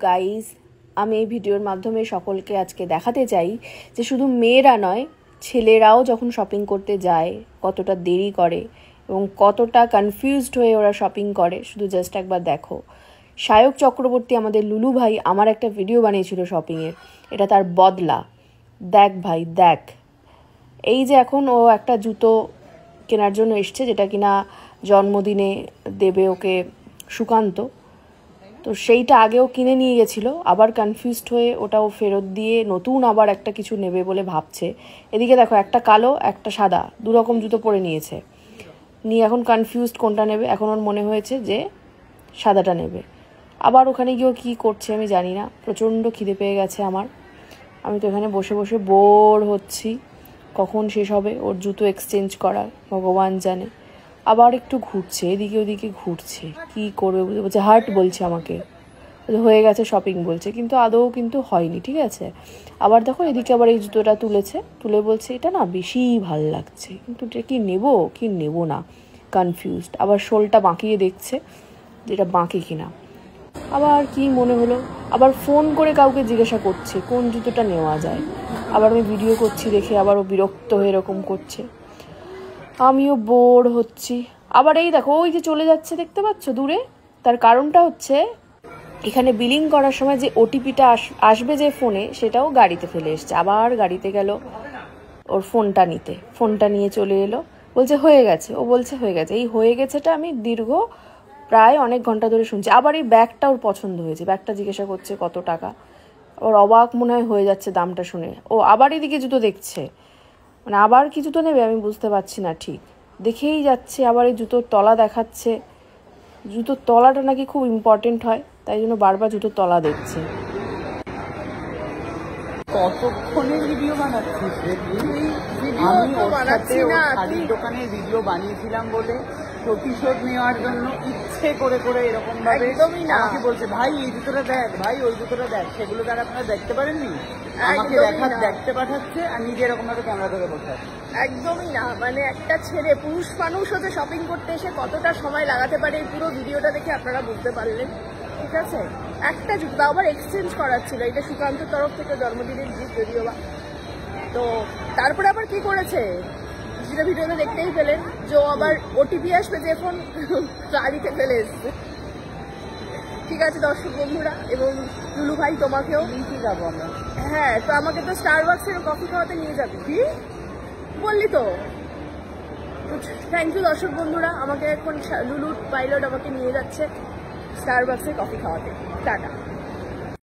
Guys, আমি এই ভিডিওর মাধ্যমে সকলকে আজকে দেখাতে চাই যে শুধু মেয়েরা নয়, ছেলেরাও যখন শপিং করতে যায় কতটা দেরি করে এবং কতটা কনফিউজড হয়ে ওরা শপিং করে। শুধু জাস্ট একবার দেখো। সায়ক চক্রবর্তী, আমাদের লুলু ভাই, আমার একটা ভিডিও বানিয়েছিল শপিংয়ের, এটা তার বদলা। দেখ ভাই দেখ, এই যে এখন ও একটা জুতো কেনার জন্য এসছে, যেটা কিনা জন্মদিনে দেবে ওকে সুকান্ত। তো সেইটা আগেও কিনে নিয়ে গেছিলো, আবার কনফিউজড হয়ে ওটাও ফেরত দিয়ে নতুন আবার একটা কিছু নেবে বলে ভাবছে। এদিকে দেখো, একটা কালো একটা সাদা, দুরকম জুতো পরে নিয়েছে, নিয়ে এখন কনফিউজড কোনটা নেবে। এখন ওর মনে হয়েছে যে সাদাটা নেবে। আবার ওখানে গিয়েও কী করছে আমি জানি না। প্রচণ্ড খিদে পেয়ে গেছে আমার। আমি তো এখানে বসে বসে বোর হচ্ছি, কখন শেষ হবে ওর জুতো এক্সচেঞ্জ করার ভগবান জানে। আবার একটু ঘুরছে, এদিকে ওদিকে ঘুরছে, কি করবে বলছে হার্ট বলছে আমাকে, হয়ে গেছে শপিং বলছে, কিন্তু আদৌ কিন্তু হয়নি। ঠিক আছে, আবার দেখো এদিকে আবার এই জুতোটা তুলেছে, তুলে বলছে এটা না বেশি ভাল লাগছে, কিন্তু এটা কি নেবো কি নেবো না, কনফিউজড। আবার শোলটা বাঁকিয়ে দেখছে যেটা বাঁকে কিনা। আবার কি মনে হলো, আবার ফোন করে কাউকে জিজ্ঞাসা করছে কোন জুতোটা নেওয়া যায়। আবার আমি ভিডিও করছি দেখে আবার ও বিরক্ত হয়ে এরকম করছে, আমিও বোর হচ্ছি। আবার এই দেখো ওই যে চলে যাচ্ছে, দেখতে পাচ্ছ দূরে। তার কারণটা হচ্ছে এখানে বিলিং করার সময় যে ওটিপিটা আসবে যে ফোনে, সেটাও গাড়িতে ফেলে এসছে। আবার গাড়িতে গেল ওর ফোনটা নিতে, ফোনটা নিয়ে চলে এলো, বলছে হয়ে গেছে। ও বলছে হয়ে গেছে, এই হয়ে গেছেটা আমি দীর্ঘ প্রায় অনেক ঘন্টা ধরে শুনছি। আবার এই ব্যাগটা ওর পছন্দ হয়েছে, ব্যাগটা জিজ্ঞাসা করছে কত টাকা। ওর অবাক মনে হয়ে যাচ্ছে দামটা শুনে। ও আবার এদিকে জুতো দেখছে, মানে আবার কি জুতো নেবে আমি বুঝতে পারছি না ঠিক। দেখেই যাচ্ছে, আবার এই জুতোর তলা দেখাচ্ছে। জুতোর তলাটা নাকি খুব ইম্পর্টেন্ট হয়, তাই জন্য বারবার জুতোর তলা দেখছে। কতক্ষণের ভিডিও বানাচ্ছিস? আমি ওর সাথে ওর শাড়ির দোকানের ভিডিও বানিয়েছিলাম বলে প্রতিশোধ নেওয়ার জন্য ইচ্ছে করে করে এরকম ভাবে আমাকে বলছে ভাই এই জুতোটা দেখ, ভাই ওই জুতোটা দেখ। সেগুলো তারা আপনারা দেখতে পারেননি, আমাকে দেখতে পাঠাচ্ছে আর নিজে এরকম ভাবে ক্যামেরা ধরে বসে আছে। একদমই না, মানে একটা ছেলে, পুরুষ মানুষ হতে শপিং করতে এসে কতটা সময় লাগাতে পারে এই পুরো ভিডিওটা দেখে আপনারা বুঝতে পারলেন। ঠিক আছে, একটা জুতো আবার এক্সচেঞ্জ করার ছিল, এটা সুকান্তের তরফ থেকে জন্মদিনের গিফট যদিও বা। তো তারপরে আবার কি করেছে সেটা ভিডিওতে দেখতেই পেলেন, যে আবার ওটিপি আসবে যে ফোন গাড়িতে ফেলে এসছে। ঠিক আছে দর্শক বন্ধুরা এবং লুলু ভাই, তোমাকেও নিতে যাবো আমরা। হ্যাঁ, তো আমাকে তো স্টারবাক্সের কফি খাওয়াতে নিয়ে যাবে, কি বললি তো? থ্যাংক ইউ দর্শক বন্ধুরা, আমাকে এখন লুলু পাইলট আমাকে নিয়ে যাচ্ছে স্টারবাক্সের কফি খাওয়াতে। টাটা।